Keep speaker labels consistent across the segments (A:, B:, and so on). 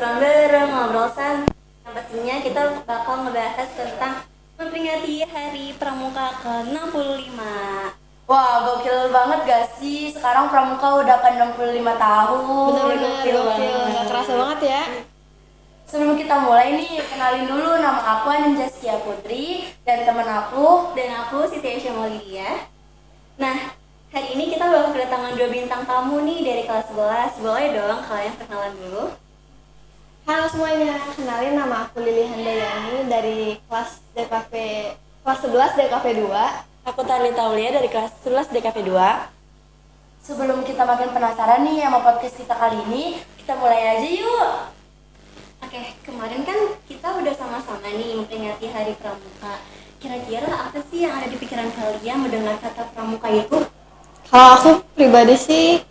A: seru-seruan bareng, ngobrol santai. Yang pastinya kita bakal ngebahas tentang memperingati Hari Pramuka ke-65.
B: Wah, gokil banget gak sih? Sekarang Pramuka udah kan 65 tahun.
C: Bener-bener gokil, gak kerasa banget ya.
B: Sebelum kita mulai nih, kenalin dulu, nama aku Anindastia Putri dan teman aku.
A: Dan aku Siti Aisyah Maulidia. Nah, hari ini kita bakal kedatangan 2 bintang tamu nih dari kelas 11. Boleh dong kalian perkenalan dulu?
C: Halo semuanya, kenalin nama aku Lili Handayani dari kelas DKV kelas 11 DKV 2.
D: Aku Tarli Taulia dari kelas 11 DKV 2.
B: Sebelum kita makin penasaran nih sama podcast kita kali ini, kita mulai aja yuk.
A: Oke, kemarin kan kita udah sama-sama nih memperingati Hari Pramuka. Kira-kira apa sih yang ada di pikiran kalian mendengar kata pramuka itu?
C: Kalau aku pribadi sih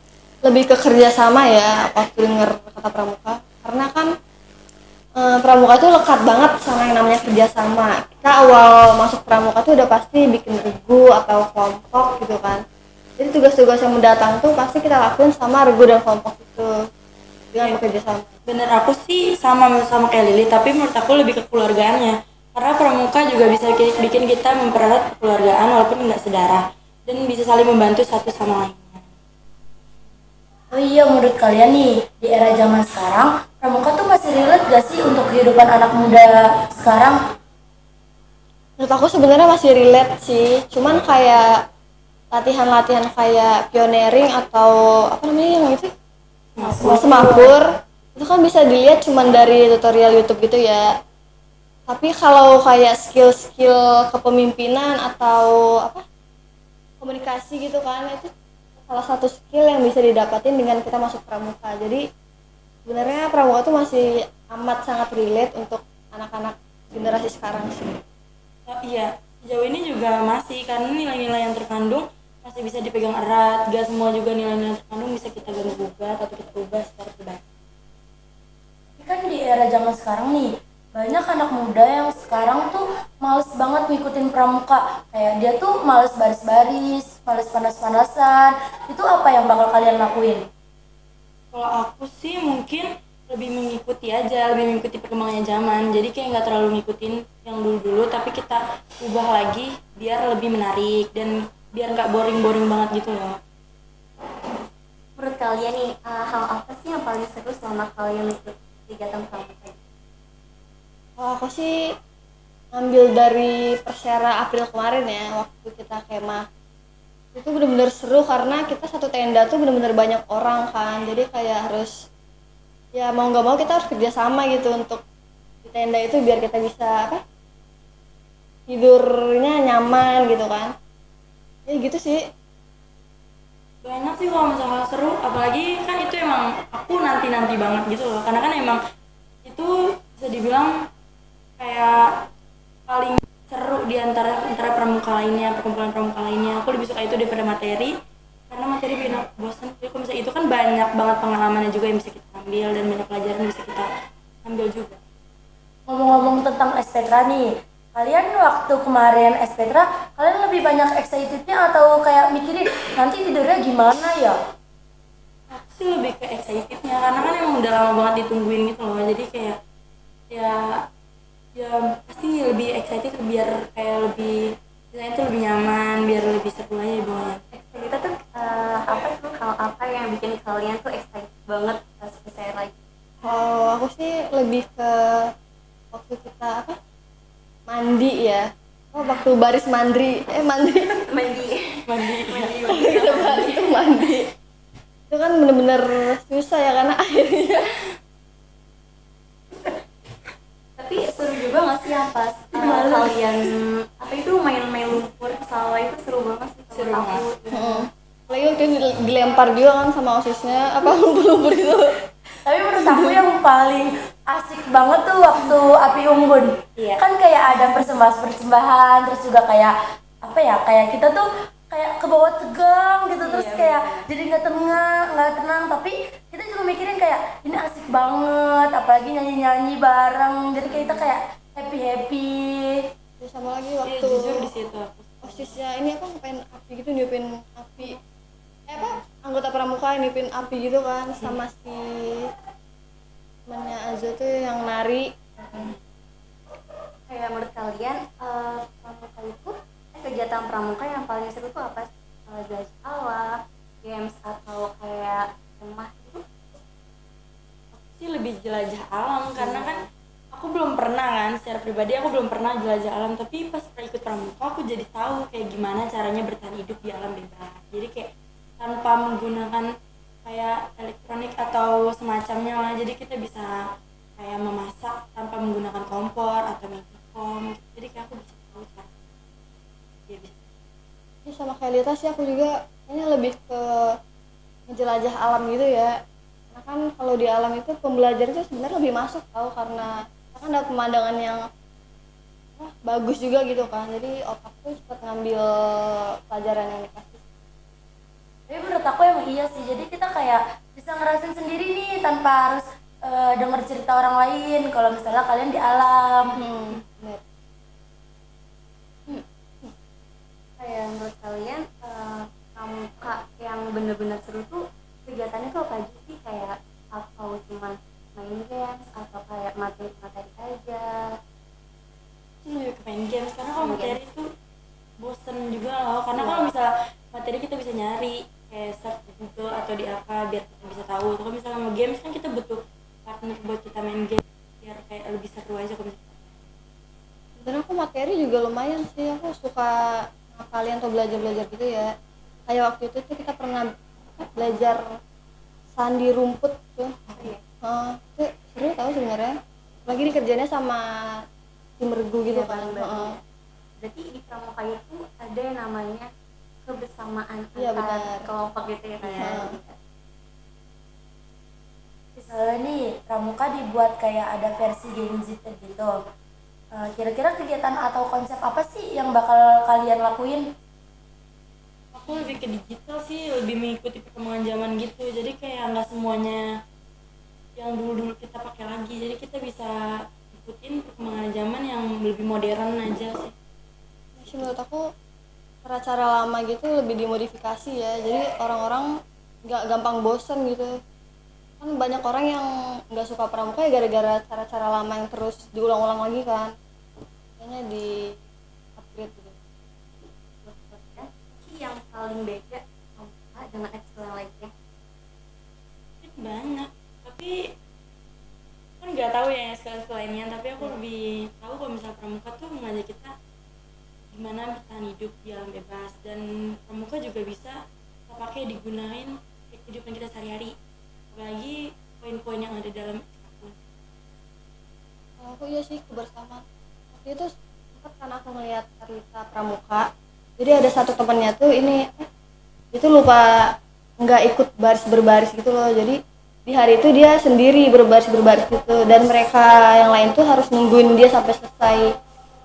C: lebih ke kerjasama ya waktu denger kata pramuka. Karena kan pramuka tuh lekat banget sama yang namanya kerjasama. Kita awal masuk pramuka tuh udah pasti bikin regu atau kelompok gitu kan. Jadi tugas-tugas yang mendatang tuh pasti kita lakuin sama regu dan kelompok itu dengan bekerja sama.
D: Bener, aku sih sama kayak Lili, tapi menurut aku lebih ke keluargaannya. Karena pramuka juga bisa bikin kita mempererat kekeluargaan walaupun nggak sedarah, dan bisa saling membantu satu sama lainnya.
B: Oh iya, menurut kalian nih, di era zaman sekarang, Pramuka tuh masih relate gak sih untuk kehidupan anak muda sekarang?
C: Menurut aku sebenarnya masih relate sih, cuman kayak latihan-latihan kayak pioneering atau apa namanya yang itu semapur itu kan bisa dilihat cuman dari tutorial YouTube gitu ya. Tapi kalau kayak skill-skill kepemimpinan atau apa komunikasi gitu kan, itu salah satu skill yang bisa didapatin dengan kita masuk pramuka. Jadi sebenarnya pramuka tuh masih amat sangat relate untuk anak-anak generasi sekarang sih.
D: Oh, iya, sejauh ini juga masih, karena nilai-nilai yang terkandung masih bisa dipegang erat. Gak semua juga nilai-nilai yang terkandung bisa kita gugat atau kita ubah secara pribadi.
B: Tapi kan di era zaman sekarang nih, banyak anak muda yang sekarang tuh males banget ngikutin pramuka. Kayak dia tuh males baris-baris, males panas-panasan. Itu apa yang bakal kalian lakuin?
D: Kalau aku sih mungkin lebih mengikuti perkembangannya zaman. Jadi kayak nggak terlalu ngikutin yang dulu-dulu, tapi kita ubah lagi biar lebih menarik dan biar nggak boring-boring banget gitu loh.
A: Menurut kalian nih, hal apa sih yang paling seru selama kalian ikut kegiatan pramuka?
C: Kalau aku sih ngambil dari Persera April kemarin ya, waktu kita kemah. Itu bener-bener seru karena kita satu tenda tuh bener-bener banyak orang kan. Jadi kayak harus, ya mau nggak mau kita harus kerjasama gitu untuk di tenda itu biar kita bisa apa tidurnya nyaman gitu kan. Ya gitu sih.
D: Banyak sih kalau masalah seru, apalagi kan itu emang aku nanti banget gitu loh, karena kan emang itu bisa dibilang kayak paling seru di antara pramuka lainnya, perkumpulan pramuka lainnya. Aku lebih suka itu daripada materi, karena materi bikin aku bosan. Jadi kalau misalnya itu kan banyak banget pengalamannya juga yang bisa kita ambil dan banyak pelajaran yang bisa kita ambil juga.
B: Ngomong-ngomong tentang SPTRA nih, kalian waktu kemarin SPTRA, kalian lebih banyak excitednya atau kayak mikirin nanti tidurnya gimana ya?
D: Aku sih lebih ke excitednya, karena kan emang udah lama banget ditungguin gitu loh. Jadi kayak ya pasti lebih excited biar kayak lebih misalnya itu lebih nyaman, biar lebih seru aja bawahnya.
A: Kita tuh apa itu hal apa yang bikin kalian tuh excited banget pas selesai lagi?
C: Kalau aku sih lebih ke waktu kita apa mandi ya. Oh, waktu baris mandi
A: Mandi.
C: kita baris itu mandi. Itu kan bener-bener susah ya karena akhirnya.
A: Tapi seru juga nggak sih yang pas kalian apa itu main-main lumpur ke sawah itu seru banget sih
D: Seru
A: menurut aku.
C: Lagi waktu itu dilempar juga kan sama osisnya apa lumpur-lumpur itu.
B: Tapi menurut aku yang paling asik banget tuh waktu api unggun.
A: Iya.
B: Kan kayak ada persembahan, terus juga kayak apa ya? Kayak kita tuh kayak ke bawah tegang gitu, terus
A: Iya,
B: kayak jadi nggak tenang. Tapi kita juga mikirin kayak ini asik banget, apalagi nyanyi-nyanyi bareng. Jadi kita kayak happy.
C: Terus sama lagi
D: Iya,
C: waktu
D: jujur di situ
C: osisnya ini apa ngapain api gitu niupin api apa anggota pramuka niupin api gitu kan sama si temennya habis itu yang nari.
A: Kayak menurut kalian pramuka itu kegiatan pramuka yang paling seru tuh apa sih? Belajar alam, games atau kayak rumah itu?
D: Sih lebih jelajah alam karena kan aku belum pernah kan, secara pribadi aku belum pernah jelajah alam, tapi pas pernah ikut pramuka aku jadi tahu kayak gimana caranya bertahan hidup di alam bebas. Jadi kayak tanpa menggunakan kayak elektronik atau semacamnya lah, jadi kita bisa kayak memasak tanpa menggunakan kompor atau magicom. Jadi kayak aku bisa tahu cara dia bisa.
C: Ini sama kayak Lita sih, aku juga kayaknya lebih ke ngejelajah alam gitu ya. Karena kan kalau di alam itu pembelajaran itu sebenarnya lebih masuk tahu, karena kita kan ada pemandangan yang bagus juga gitu kan. Jadi otak tuh cepat ngambil pelajaran yang dikasih.
B: Tapi menurut aku emang iya sih, jadi kita kayak bisa ngerasain sendiri nih tanpa harus denger cerita orang lain kalau misalnya kalian di alam.
C: Bener.
A: Kayak menurut kalian pramuka yang bener-bener seru tuh kegiatannya tuh apa aja sih? Kayak atau cuma main games atau kayak materi-materi aja?
D: Sih lebih ke main games karena kalau materi itu bosen juga loh, karena kalau misalnya materi kita bisa nyari kayak search di Google atau di apa biar kita bisa tahu. Kalau misalnya mau games kan kita butuh partner buat kita main game biar kayak lebih seru aja kalau misalnya.
C: Sebenarnya aku materi juga lumayan sih, aku suka ngapalin atau belajar gitu ya. Kayak waktu itu tuh kita pernah belajar sandi rumput tuh. Itu seru tau sebenarnya. Lagi dikerjainnya sama tim regu gitu kan.
A: Berarti di pramuka itu ada yang namanya kebersamaan
C: Iya,
A: antar
C: benar.
A: kelompok gitu ya kayak.
B: Misalnya nih pramuka dibuat kayak ada versi Gen Z gitu. Kira-kira kegiatan atau konsep apa sih yang bakal kalian lakuin?
D: Aku lebih ke digital sih, lebih mengikuti perkembangan zaman gitu. Jadi kayak nggak semuanya yang dulu kita pakai lagi, jadi kita bisa ikutin perkembangan zaman yang lebih modern aja sih.
C: Sih menurut aku cara-cara lama gitu lebih dimodifikasi ya, jadi orang-orang nggak gampang bosen gitu. Kan banyak orang yang nggak suka pramuka ya gara-gara cara-cara lama yang terus diulang-ulang lagi kan. Kayaknya di upgrade gitu.
A: Yang paling beda pramuka dengan ekskul yang lainnya?
D: Itu banyak, tapi kan nggak tahu ya sekolah lainnya, tapi aku lebih tahu kalau misalnya pramuka tuh mengajak kita gimana bertahan hidup di alam bebas, dan pramuka juga bisa kita pakai digunain di kehidupan kita sehari-hari, apalagi poin-poin yang ada dalam ekskul.
C: Kalau aku iya sih kebersamaan. Waktu itu sempat kan aku ngeliat cerita pramuka. Jadi ada satu temennya tuh ini itu lupa nggak ikut baris berbaris gitu loh. Jadi di hari itu dia sendiri berbaris gitu, dan mereka yang lain tuh harus nungguin dia sampai selesai.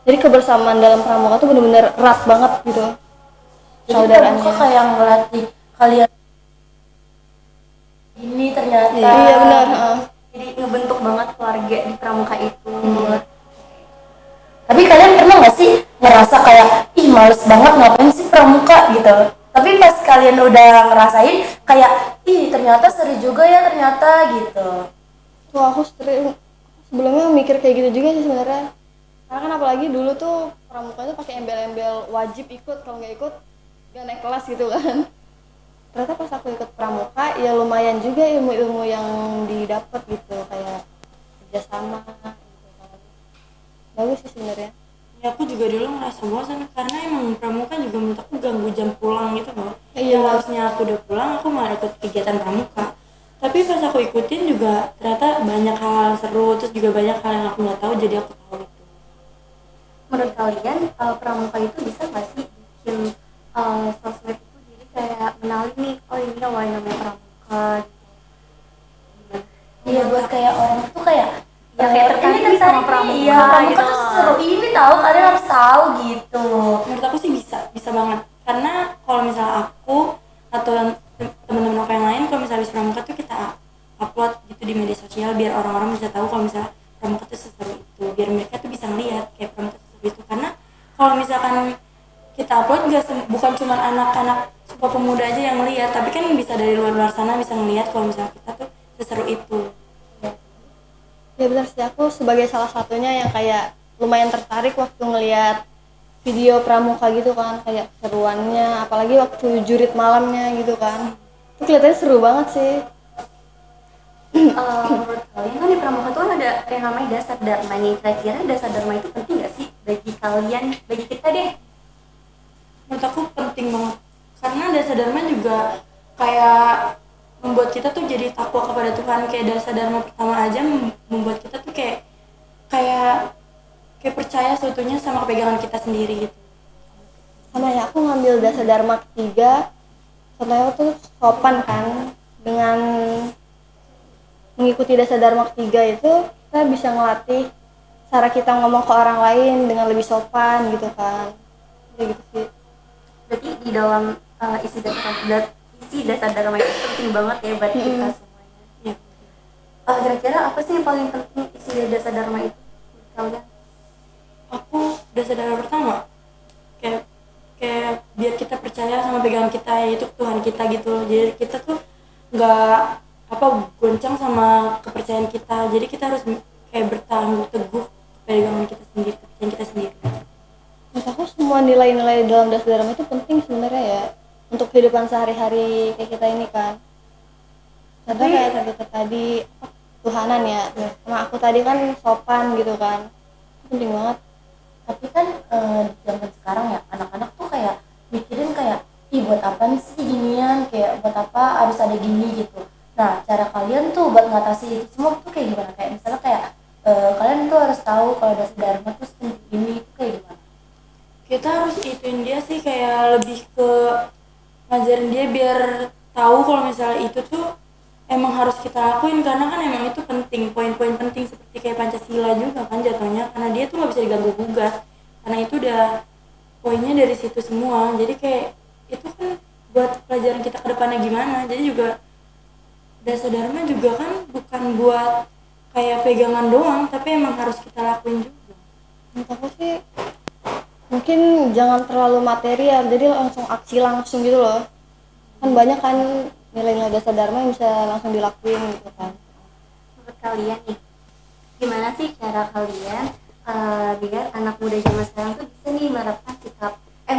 C: Jadi kebersamaan dalam pramuka tuh bener-bener erat banget gitu.
B: Jadi pramuka kayak ngelatih kalian ini ternyata.
C: Iya benar.
A: Jadi ngebentuk banget keluarga di pramuka itu.
B: Tapi kalian pernah nggak sih ngerasa kayak ih males banget ngapain sih pramuka gitu? Tapi pas kalian udah ngerasain kayak ih ternyata seru juga ya ternyata gitu.
C: Tuh aku sebelumnya mikir kayak gitu juga sih sebenarnya. Karena kan apalagi dulu tuh pramuka itu pakai embel-embel wajib ikut, kalau nggak ikut nggak naik kelas gitu kan. Ternyata pas aku ikut pramuka ya lumayan juga ilmu-ilmu yang didapat gitu, kayak kerjasama gitu kan. Bagus sih sebenarnya.
D: Ya aku juga dulu ngerasa bosan karena emang pramuka juga menurut aku ganggu jam pulang gitu loh.
C: Iya.
D: Yang harusnya aku udah pulang aku malah ikut kegiatan pramuka. Tapi pas aku ikutin juga ternyata banyak hal seru, terus juga banyak hal yang aku nggak tahu jadi aku tahu itu.
A: Menurut kalian pramuka itu bisa nggak sih bikin sosmed itu jadi kayak kenalin nih, oh ini namanya pramuka gitu.
B: Iya buat kayak orang tuh kayak
A: Ya kayak tertarik nih sama pramuka.
B: Iya pramuka
A: gitu.
B: tuh seru ini tahu kalian harus tahu gitu.
D: Menurut aku sih bisa banget. Karena kalau misalnya aku atau teman-teman aku yang lain, kalau misalnya habis pramuka tuh kita upload gitu di media sosial biar orang-orang bisa tahu kalau misalnya pramuka tuh seseru itu, biar mereka tuh bisa ngeliat kayak pramuka seseru itu. Karena kalau misalkan kita upload bukan cuma anak-anak suka pemuda aja yang ngeliat, tapi kan bisa dari luar sana bisa ngeliat kalau misalnya kita tuh seseru itu.
C: Ya Ya benar sih, aku sebagai salah satunya yang kayak lumayan tertarik waktu ngelihat video pramuka gitu kan, kayak seruannya, apalagi waktu jurit malamnya gitu kan. Itu kelihatannya seru banget sih.
A: Menurut kalian kan di pramuka tuh kan ada yang namanya dasar dharma nih. Kira-kira dasar dharma itu penting nggak sih bagi kalian, bagi kita deh?
D: Menurut aku penting banget karena dasar dharma juga kayak membuat kita tuh jadi takwa kepada Tuhan. Kayak dasar dharma pertama aja membuat kita tuh kayak kayak percaya seutuhnya sama kepegangan kita sendiri gitu.
C: Sama ya, aku ngambil dasar dharma ketiga, contohnya tuh sopan kan. Dengan mengikuti dasar dharma ketiga itu kita bisa ngelatih cara kita ngomong ke orang lain dengan lebih sopan gitu kan, kayak gitu sih.
A: Berarti di dalam isi dasar dharma itu penting banget ya buat kita semuanya.
D: Ya.
A: Kira-kira apa sih yang paling penting isi dari dasar dharma itu menurut kalian?
D: Aku dasar dharma pertama kayak kayak biar kita percaya sama pegangan kita, yaitu Tuhan kita gitu loh. Jadi kita tuh nggak goncang sama kepercayaan kita, jadi kita harus kayak bertanggung teguh pegangan kita sendiri, kepercayaan kita sendiri.
C: Menurut aku semua nilai-nilai dalam dasar dharma itu penting sebenarnya ya untuk kehidupan sehari-hari kayak kita ini kan. Contoh kayak tadi Tuhanan ya, sama aku tadi kan sopan gitu kan, itu penting banget.
B: Tapi kan di zaman sekarang ya anak-anak tuh kayak mikirin kayak ih buat apa sih ginian, kayak buat apa harus ada gini gitu. Nah cara kalian tuh buat ngatasi itu semua tuh kayak gimana? Kayak misalnya kayak kalian tuh harus tahu kalau dasar dharma tuh sepenting ini itu kayak gimana?
D: Kita harus ituin dia sih, kayak lebih ke ngajarin dia biar tahu kalau misalnya itu tuh emang harus kita lakuin, karena kan emang itu penting, poin-poin penting seperti kayak Pancasila juga kan jatuhnya, karena dia tuh nggak bisa diganggu gugat karena itu udah poinnya dari situ semua. Jadi kayak itu kan buat pelajaran kita ke depannya gimana. Jadi juga dasar dharma juga kan bukan buat kayak pegangan doang, tapi emang harus kita lakuin juga.
C: Menurut aku sih mungkin jangan terlalu material, jadi langsung aksi langsung gitu loh. Kan banyak kan nilai-nilai dasar dharma yang bisa langsung dilakuin gitu kan.
A: Menurut kalian nih, gimana sih cara kalian biar anak muda zaman sekarang tuh bisa nih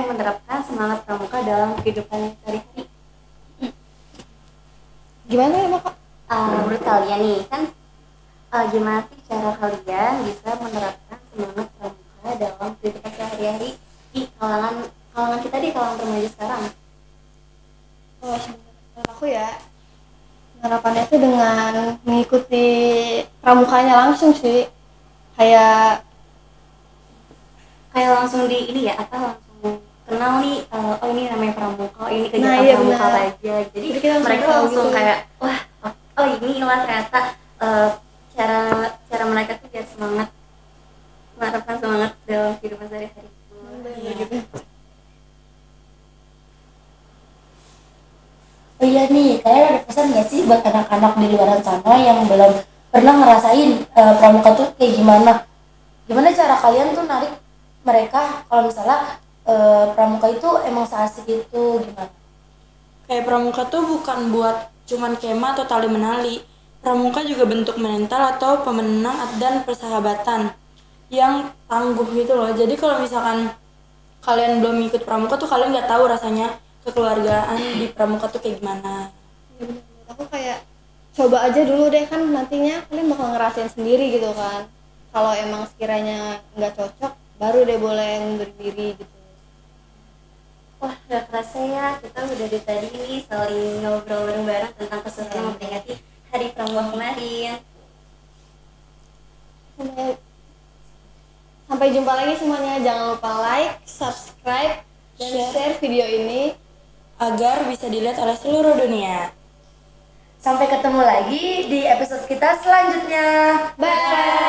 A: menerapkan semangat pramuka dalam kehidupan sehari-hari?
C: Gimana ya Kak?
A: Menurut kalian nih kan gimana sih cara kalian bisa menerapkan semangat pramuka dalam kehidupan sehari-hari di kalangan kita, di kalangan remaja sekarang?
C: Oh, menurut aku ya harapannya itu dengan mengikuti pramukanya langsung sih, kayak
A: langsung di ini ya, langsung kenal nih, oh ini namanya pramuka, oh ini kegiatan
C: iya,
A: pramuka
C: benar.
A: aja. Jadi
C: Jadi kita langsung
A: mereka
C: tahu
A: langsung
C: gitu.
A: kayak wah, oh inilah ternyata cara mereka tuh biar semangat, menerapkan semangat dalam kehidupan sehari-hari.
C: gitu.
B: Oh iya nih, kalian ada pesan gak sih buat anak-anak di luar sana yang belum pernah ngerasain pramuka tuh kayak gimana? Gimana cara kalian tuh narik mereka kalau misalnya pramuka itu emang seasik itu gimana?
D: Kayak pramuka tuh bukan buat cuman kema atau tali menali. Pramuka juga bentuk mental atau pemenang dan persahabatan yang tangguh gitu loh. Jadi kalau misalkan kalian belum ikut pramuka tuh kalian nggak tahu rasanya kekeluargaan di pramuka tuh kayak gimana.
C: Ya bener. Menurut aku kayak coba aja dulu deh, kan nantinya kalian bakal ngerasain sendiri gitu kan. Kalau emang sekiranya nggak cocok, baru deh boleh mundur diri gitu.
A: Wah, gak kerasa ya, kita udah dari tadi nih saling ngobrol bareng-bareng tentang keseruan memperingati Hari Pramuka kemarin.
C: Sampai jumpa lagi semuanya, jangan lupa like, subscribe, dan share video ini
D: Agar bisa dilihat oleh seluruh dunia.
B: Sampai ketemu lagi di episode kita selanjutnya.
C: Bye.